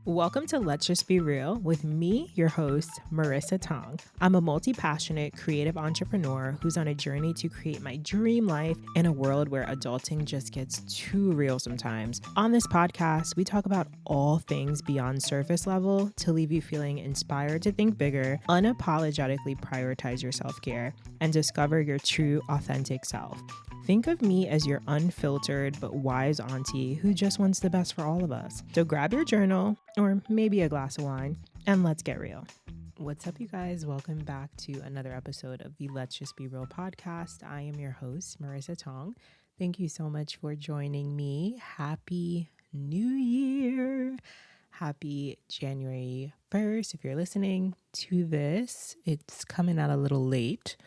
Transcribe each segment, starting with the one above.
Welcome to Let's Just Be Real with me, your host, Marissa Tonge. I'm a multi-passionate creative entrepreneur who's on a journey to create my dream life in a world where adulting just gets too real sometimes. On this podcast, we talk about all things beyond surface level to leave you feeling inspired to think bigger, unapologetically prioritize your self-care, and discover your true, authentic self. Think of me as your unfiltered but wise auntie who just wants the best for all of us. So grab your journal or maybe a glass of wine and let's get real. What's up, you guys? Welcome back to another episode of the Let's Just Be Real podcast. I am your host, Marissa Tonge. Thank you so much for joining me. Happy New Year. Happy January 1st. If you're listening to this, it's coming out a little late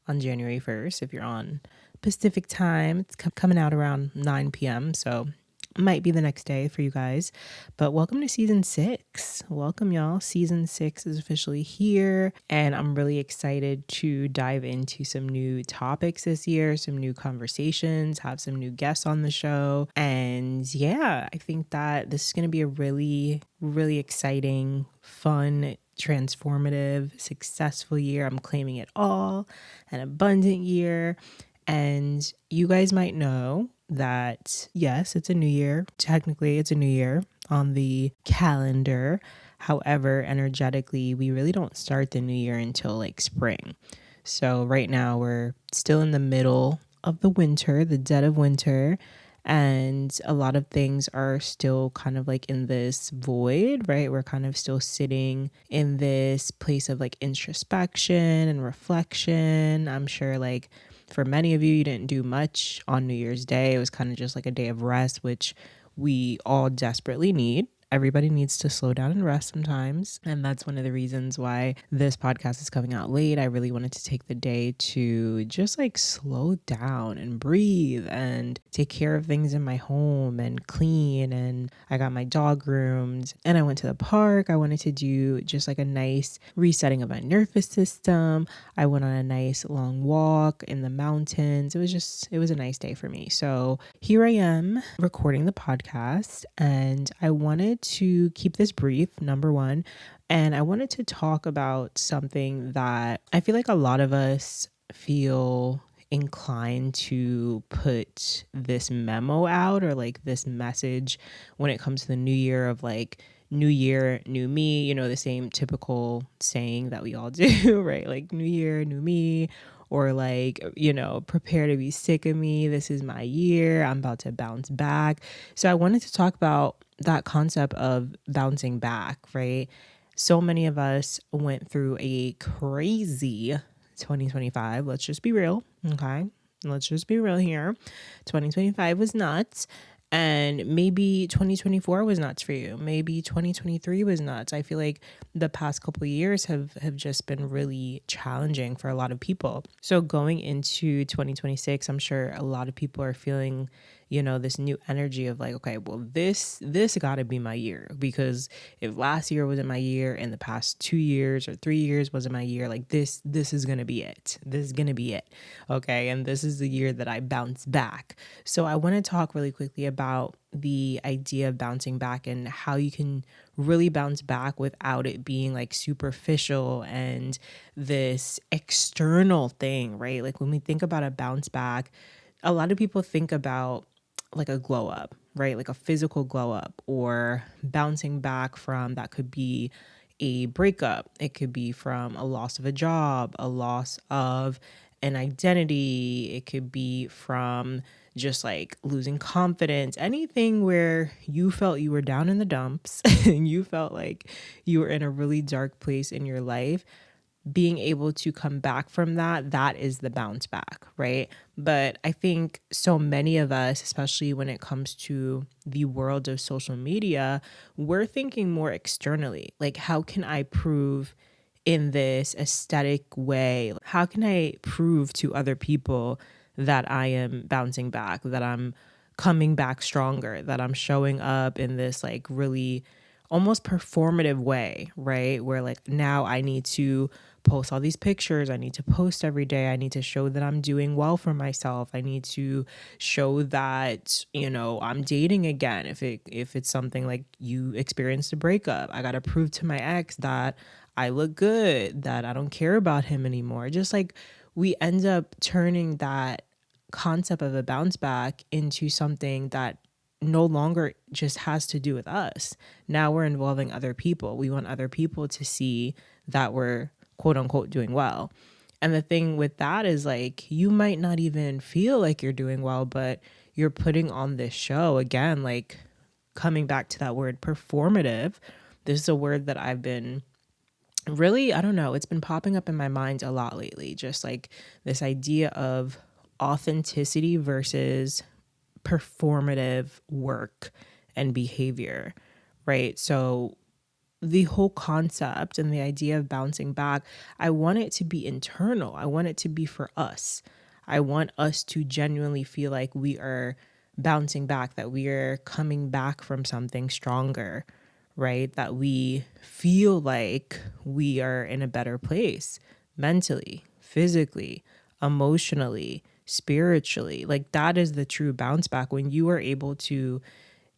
on January 1st. If you're on Pacific time, it's coming out around 9 p.m. So might be the next day for you guys. But welcome to season 6. Welcome, y'all. Season 6 is officially here. And I'm really excited to dive into some new topics this year, some new conversations, have some new guests on the show. And yeah, I think that this is going to be a really, really exciting, fun, transformative, successful year. I'm claiming it all. An abundant year. And you guys might know that, yes, it's a new year. Technically, it's a new year on the calendar. However, energetically, we really don't start the new year until like spring. So right now, we're still in the middle of the winter, the dead of winter. And a lot of things are still kind of like in this void, right? We're kind of still sitting in this place of like introspection and reflection. I'm sure like for many of you, you didn't do much on New Year's Day. It was kind of just like a day of rest, which we all desperately need. Everybody needs to slow down and rest sometimes. And that's one of the reasons why this podcast is coming out late. I really wanted to take the day to just like slow down and breathe and take care of things in my home and clean. And I got my dog groomed and I went to the park. I wanted to do just like a nice resetting of my nervous system. I went on a nice long walk in the mountains. It was a nice day for me. So here I am recording the podcast, and I wanted to keep this brief, number one. And I wanted to talk about something that I feel like a lot of us feel inclined to put this memo out or like this message when it comes to the new year of like, new year, new me, you know, the same typical saying that we all do, right? Like new year, new me, or like, you know, prepare to be sick of me. This is my year. I'm about to bounce back. So I wanted to talk about that concept of bouncing back, right? So many of us went through a crazy 2025. Let's just be real. Okay. Let's just be real here. 2025 was nuts. And maybe 2024 was nuts for you. Maybe 2023 was nuts. I feel like the past couple of years have just been really challenging for a lot of people. So going into 2026, I'm sure a lot of people are feeling, you know, this new energy of like, okay, well, this gotta be my year, because if last year wasn't my year and the past 2 years or 3 years wasn't my year, like this is gonna be it. This is gonna be it. Okay. And this is the year that I bounce back. So I want to talk really quickly about the idea of bouncing back and how you can really bounce back without it being like superficial and this external thing, right? Like when we think about a bounce back, a lot of people think about like a glow up, right? Like a physical glow up, or bouncing back from, that could be a breakup. It could be from a loss of a job, a loss of an identity. It could be from just like losing confidence, anything where you felt you were down in the dumps and you felt like you were in a really dark place in your life. Being able to come back from that is the bounce back, right? But I think so many of us, especially when it comes to the world of social media, we're thinking more externally. Like, how can I prove in this aesthetic way? How can I prove to other people that I am bouncing back, that I'm coming back stronger, that I'm showing up in this like really almost performative way, right? Where like now I need to post all these pictures. I need to post every day. I need to show that I'm doing well for myself. I need to show that, I'm dating again. If it's something like you experienced a breakup, I got to prove to my ex that I look good, that I don't care about him anymore. Just like we end up turning that concept of a bounce back into something that no longer just has to do with us. Now we're involving other people. We want other people to see that we're quote unquote doing well. And the thing with that is like, you might not even feel like you're doing well, but you're putting on this show again, like coming back to that word performative. This is a word that I've been really, I don't know, it's been popping up in my mind a lot lately. Just like this idea of authenticity versus performative work and behavior, right? So the whole concept and the idea of bouncing back, I want it to be internal. I want it to be for us. I want us to genuinely feel like we are bouncing back, that we are coming back from something stronger, right? That we feel like we are in a better place mentally, physically, emotionally, spiritually. Like that is the true bounce back, when you are able to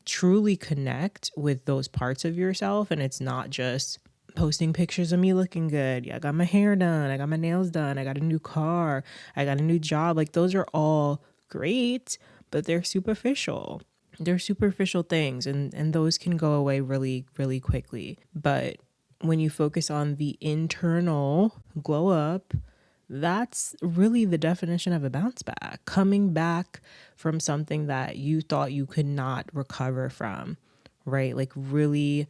truly connect with those parts of yourself. And it's not just posting pictures of me looking good. Yeah, I got my hair done. I got my nails done. I got a new car. I got a new job. Like those are all great, but they're superficial. They're superficial things, and those can go away really, really quickly. But when you focus on the internal glow up, that's really the definition of a bounce back. Coming back from something that you thought you could not recover from, right? Like really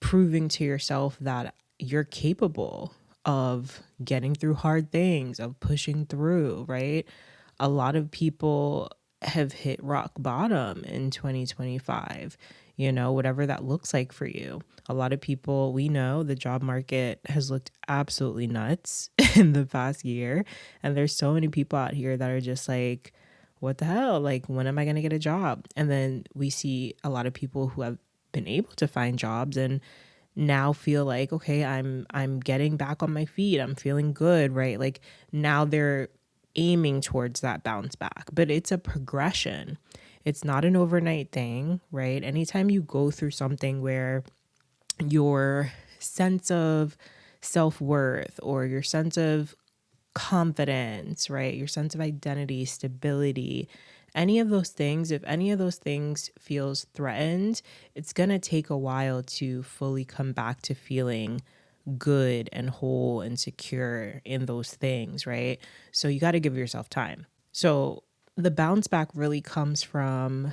proving to yourself that you're capable of getting through hard things, of pushing through, right? A lot of people have hit rock bottom in 2025, whatever that looks like for you. A lot of people, we know the job market has looked absolutely nuts in the past year. And there's so many people out here that are just like, what the hell? Like, when am I going to get a job? And then we see a lot of people who have been able to find jobs and now feel like, okay, I'm getting back on my feet. I'm feeling good, right? Like now they're aiming towards that bounce back, but it's a progression. It's not an overnight thing, right? Anytime you go through something where your sense of self-worth or your sense of confidence, right? Your sense of identity, stability, any of those things, if any of those things feels threatened, it's going to take a while to fully come back to feeling good and whole and secure in those things, right? So you got to give yourself time. So the bounce back really comes from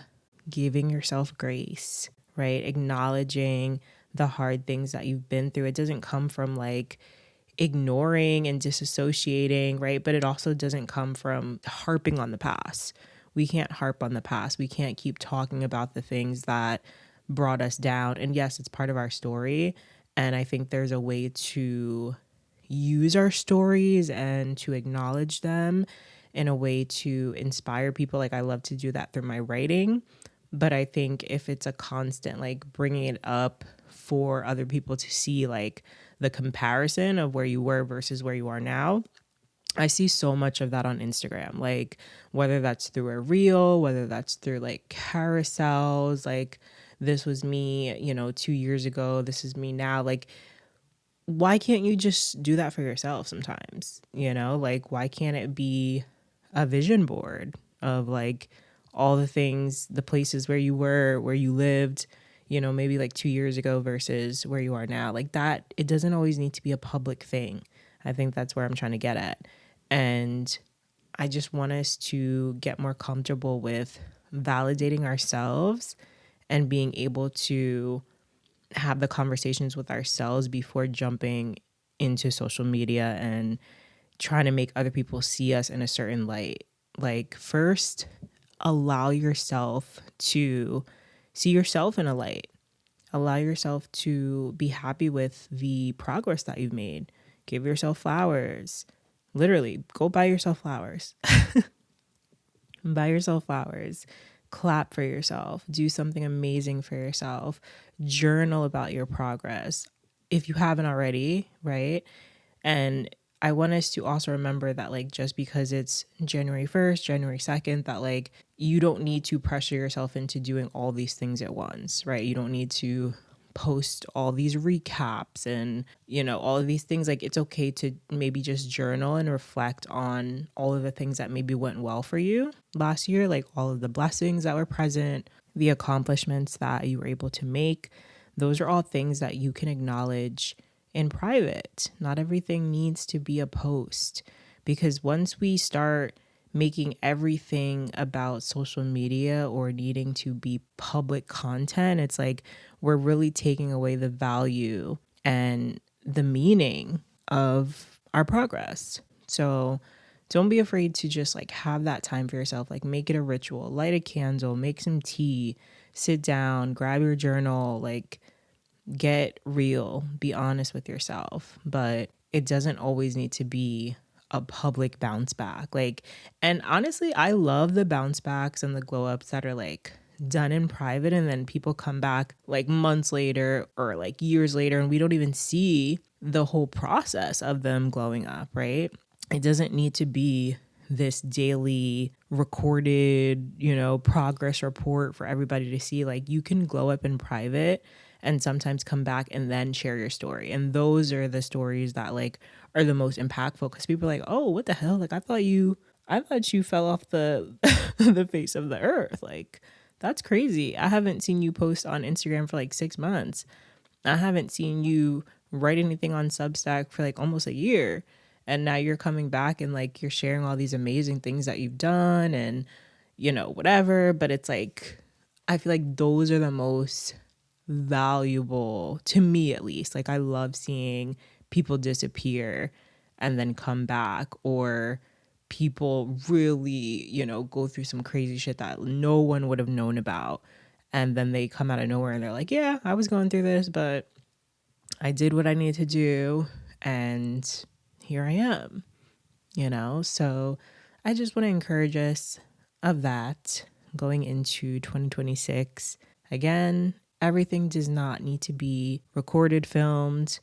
giving yourself grace, right? Acknowledging the hard things that you've been through. It doesn't come from like ignoring and disassociating, right? But it also doesn't come from harping on the past. We can't harp on the past. We can't keep talking about the things that brought us down. And yes, it's part of our story. And I think there's a way to use our stories and to acknowledge them in a way to inspire people. Like I love to do that through my writing. But I think if it's a constant, like bringing it up for other people to see like the comparison of where you were versus where you are now, I see so much of that on Instagram, like whether that's through a reel, whether that's through like carousels, like this was me, 2 years ago, this is me now. Like, why can't you just do that for yourself sometimes? Like, why can't it be a vision board of like all the things, the places where you were, where you lived, maybe like 2 years ago versus where you are now? Like that, it doesn't always need to be a public thing. I think that's where I'm trying to get at. And I just want us to get more comfortable with validating ourselves and being able to have the conversations with ourselves before jumping into social media and trying to make other people see us in a certain light. Like first, allow yourself to see yourself in a light. Allow yourself to be happy with the progress that you've made. Give yourself flowers. Literally, go buy yourself flowers. Buy yourself flowers. clap for yourself, do something amazing for yourself, journal about your progress if you haven't already, right? And I want us to also remember that, like, just because it's January 1st, January 2nd, that, like, you don't need to pressure yourself into doing all these things at once, right? You don't need to post all these recaps and, all of these things. Like, it's okay to maybe just journal and reflect on all of the things that maybe went well for you last year, like all of the blessings that were present, the accomplishments that you were able to make. Those are all things that you can acknowledge in private. Not everything needs to be a post, because once we start making everything about social media or needing to be public content, it's like we're really taking away the value and the meaning of our progress. So don't be afraid to just like have that time for yourself. Like, make it a ritual, light a candle, make some tea, sit down, grab your journal, like, get real, be honest with yourself. But it doesn't always need to be a public bounce back. Like, and honestly, I love the bounce backs and the glow ups that are like done in private, and then people come back like months later or like years later and we don't even see the whole process of them glowing up, right? It doesn't need to be this daily recorded, progress report for everybody to see. Like, you can glow up in private and sometimes come back and then share your story. And those are the stories that like are the most impactful, because people are like, oh, what the hell? Like, I thought you fell off the the face of the earth. Like, that's crazy. I haven't seen you post on Instagram for like 6 months. I haven't seen you write anything on Substack for like almost a year. And now you're coming back and like you're sharing all these amazing things that you've done and, whatever. But it's like, I feel like those are the most valuable to me, at least. Like, I love seeing people disappear and then come back, or people really, go through some crazy shit that no one would have known about. And then they come out of nowhere and they're like, yeah, I was going through this, but I did what I needed to do. And here I am, So I just want to encourage us of that going into 2026. Again, everything does not need to be recorded, filmed,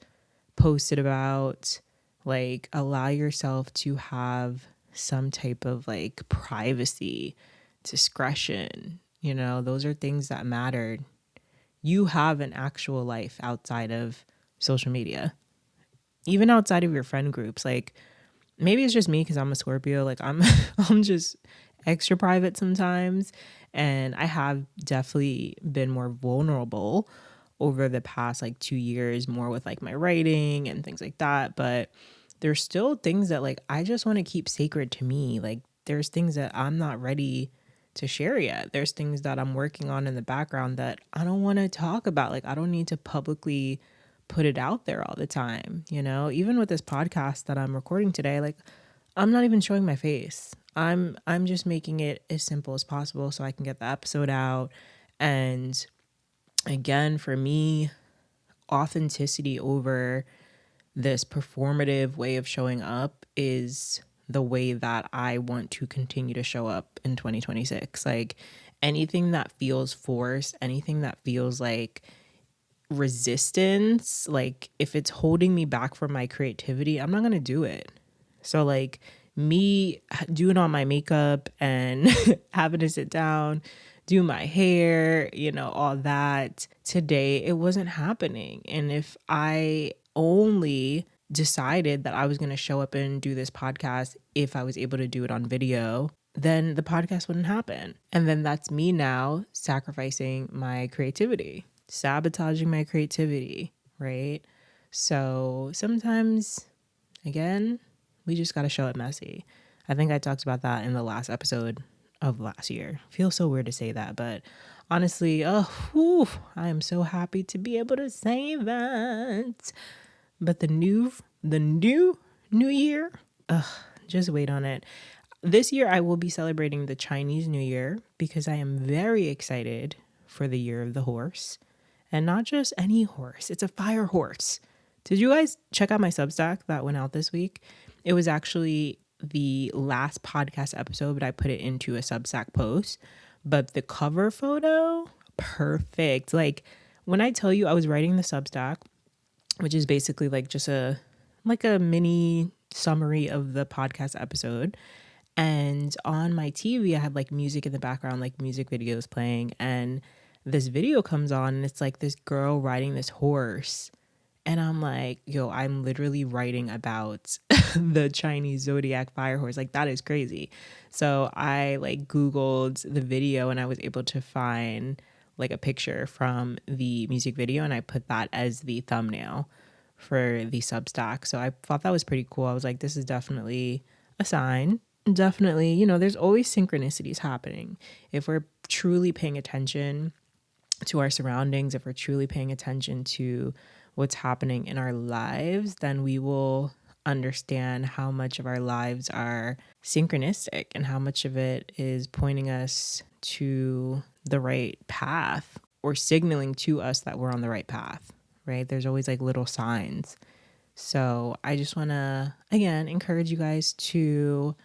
posted about. Like, allow yourself to have some type of like privacy, discretion. Those are things that matter. You have an actual life outside of social media, even outside of your friend groups. Like, maybe it's just me because I'm a Scorpio. Like, I'm I'm just extra private sometimes. And I have definitely been more vulnerable over the past like 2 years, more with like my writing and things like that. But there's still things that like I just want to keep sacred to me. Like, there's things that I'm not ready to share yet. There's things that I'm working on in the background that I don't want to talk about. Like, I don't need to publicly put it out there all the time. Even with this podcast that I'm recording today, like, I'm not even showing my face. I'm just making it as simple as possible so I can get the episode out. And again, for me, authenticity over this performative way of showing up is the way that I want to continue to show up in 2026. Like, anything that feels forced, anything that feels like resistance, like if it's holding me back from my creativity, I'm not going to do it. So like, me doing all my makeup and having to sit down, do my hair, all that today, it wasn't happening. And if I only decided that I was going to show up and do this podcast if I was able to do it on video, then the podcast wouldn't happen. And then that's me now sacrificing my creativity, sabotaging my creativity, right? So sometimes, again, we just got to show it messy. I think I talked about that in the last episode of last year. Feels so weird to say that, but honestly, I am so happy to be able to say that. But the new year, just wait on it. This year I will be celebrating the Chinese New Year because I am very excited for the year of the horse. And not just any horse, it's a fire horse. Did you guys check out my Substack that went out this week? It was actually the last podcast episode, but I put it into a Substack post. but the cover photo, perfect. Like when I tell you I was writing the Substack, which is basically like just a mini summary of the podcast episode. And on my TV, I had like music in the background, like music videos playing. And this video comes on and it's like this girl riding this horse. And I'm like, yo, I'm literally writing about the Chinese zodiac fire horse. Like, that is crazy. So I like Googled the video and I was able to find like a picture from the music video. And I put that as the thumbnail for the Substack. So I thought that was pretty cool. I was like, this is definitely a sign. Definitely, you know, there's always synchronicities happening. If we're truly paying attention to our surroundings, if we're truly paying attention to what's happening in our lives, then we will understand how much of our lives are synchronistic and how much of it is pointing us to the right path or signaling to us that we're on the right path, right? There's always like little signs. So I just want to, again, encourage you guys to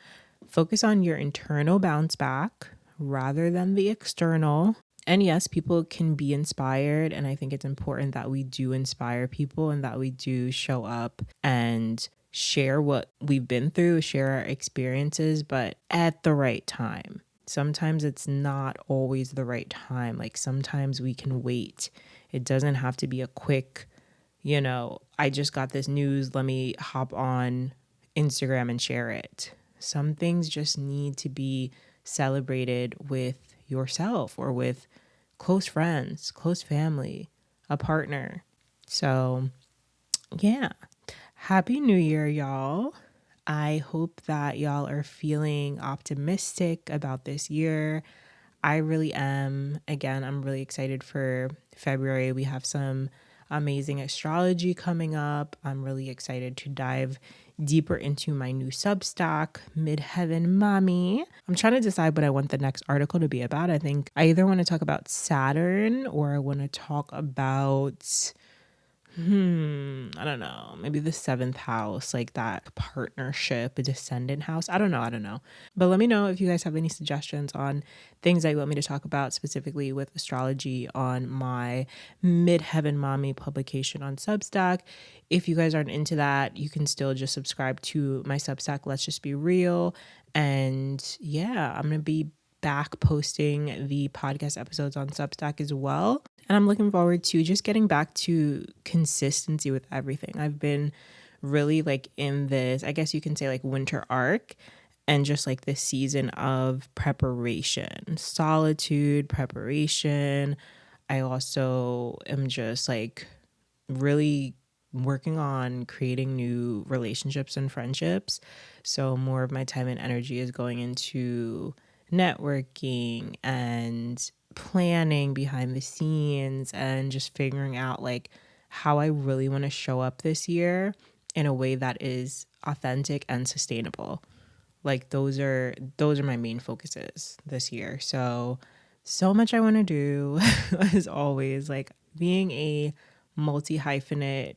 focus on your internal bounce back rather than the external. And yes, people can be inspired. And I think it's important that we do inspire people and that we do show up and share what we've been through, share our experiences, but at the right time. Sometimes it's not always the right time. Like sometimes we can wait. It doesn't have to be a quick, you know, I just got this news, let me hop on Instagram and share it. Some things just need to be celebrated with yourself or with close friends, close family, a partner. So, yeah. Happy New Year, y'all. I hope that y'all are feeling optimistic about this year. I really am. Again, I'm really excited for February. We have some amazing astrology coming up. I'm really excited to dive deeper into my new Substack, Midheaven Mommy. I'm trying to decide what I want the next article to be about. I think I either want to talk about Saturn or I want to talk about I don't know, maybe the seventh house, like that partnership, a descendant house. I don't know. But let me know if you guys have any suggestions on things that you want me to talk about specifically with astrology on my Midheaven Mommy publication on Substack. If you guys aren't into that, you can still just subscribe to my Substack, Let's Just Be Real. And yeah, I'm going to be back posting the podcast episodes on Substack as well. And I'm looking forward to just getting back to consistency with everything. I've been really like in this, I guess you can say like winter arc and just like this season of preparation, solitude, preparation. I also am just like really working on creating new relationships and friendships. So more of my time and energy is going into networking and planning behind the scenes and just figuring out like how I really want to show up this year in a way that is authentic and sustainable. Like those are my main focuses this year. So much I want to do as always. Like being a multi-hyphenate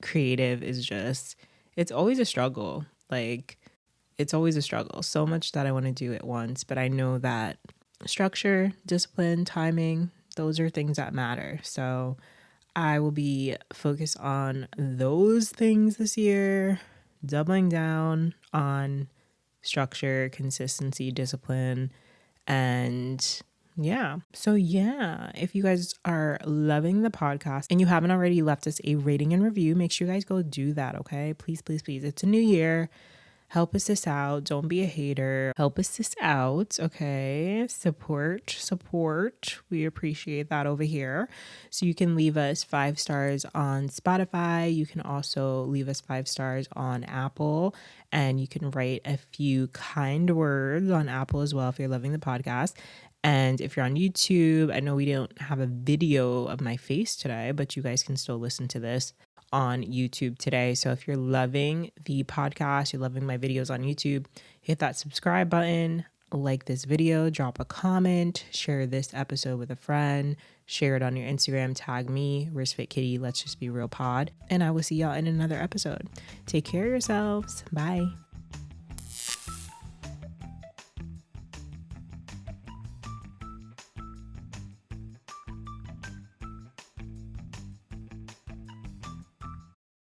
creative is just, it's always a struggle. Like it's always a struggle. So much that I want to do at once, but I know that structure, discipline, timing, those are things that matter. So I will be focused on those things this year, doubling down on structure, consistency, discipline, and yeah. So yeah, if you guys are loving the podcast and you haven't already left us a rating and review, make sure you guys go do that, okay? Please, please, please. It's a new year. Help us this out. Don't be a hater. Help us this out, okay? Support. We appreciate that over here. So you can leave us 5 stars on Spotify. You can also leave us 5 stars on Apple. And you can write a few kind words on Apple as well if you're loving the podcast. And if you're on YouTube, I know we don't have a video of my face today, but you guys can still listen to this on YouTube today. So if you're loving the podcast, you're loving my videos on YouTube, hit that subscribe button, like this video, drop a comment, share this episode with a friend, share it on your Instagram, tag me, Wristfit Kitty, Let's Just Be Real Pod, and I will see y'all in another episode. Take care of yourselves. Bye.